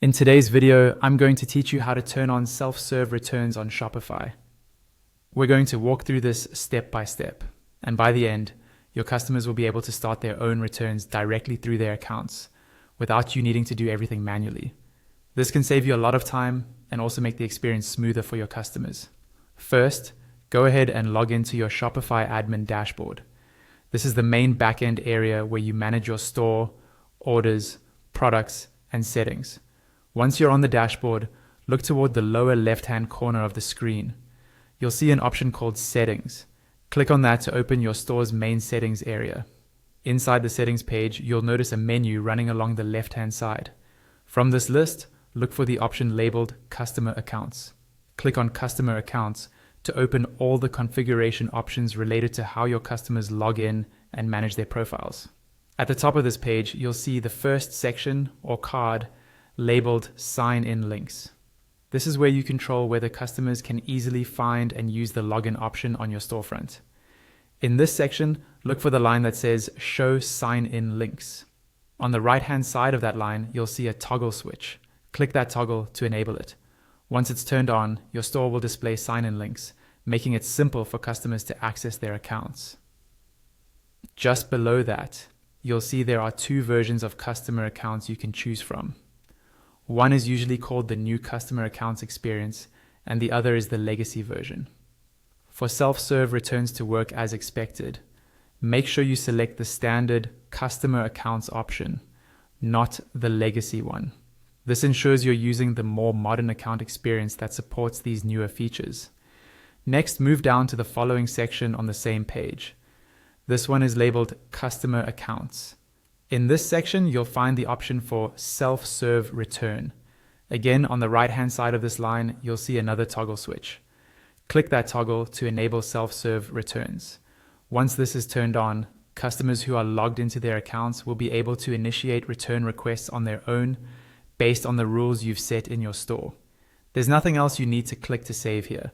In today's video, I'm going to teach you how to turn on self-serve returns on Shopify. We're going to walk through this step by step, and by the end, your customers will be able to start their own returns directly through their accounts without you needing to do everything manually. This can save you a lot of time and also make the experience smoother for your customers. First, go ahead and log into your Shopify admin dashboard. This is the main backend area where you manage your store, orders, products, and settings. Once you're on the dashboard, look toward the lower left-hand corner of the screen. You'll see an option called Settings. Click on that to open your store's main settings area. Inside the settings page, you'll notice a menu running along the left-hand side. From this list, look for the option labeled Customer Accounts. Click on Customer Accounts to open all the configuration options related to how your customers log in and manage their profiles. At the top of this page, you'll see the first section or card labeled Sign In Links. This is where you control whether customers can easily find and use the login option on your storefront. In this section, look for the line that says Show Sign In Links. On the right-hand side of that line, you'll see a toggle switch. Click that toggle to enable it. Once it's turned on, your store will display sign-in links, making it simple for customers to access their accounts. Just below that, you'll see there are two versions of customer accounts you can choose from. One is usually called the New Customer Accounts Experience, and the other is the Legacy version. For self-serve returns to work as expected, make sure you select the standard Customer Accounts option, not the Legacy one. This ensures you're using the more modern account experience that supports these newer features. Next, move down to the following section on the same page. This one is labeled Customer Accounts. In this section, you'll find the option for Self-Serve Return. Again, on the right-hand side of this line, you'll see another toggle switch. Click that toggle to enable self-serve returns. Once this is turned on, customers who are logged into their accounts will be able to initiate return requests on their own based on the rules you've set in your store. There's nothing else you need to click to save here.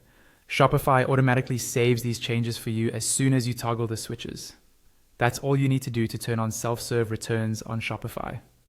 Shopify automatically saves these changes for you as soon as you toggle the switches. That's all you need to do to turn on self-serve returns on Shopify.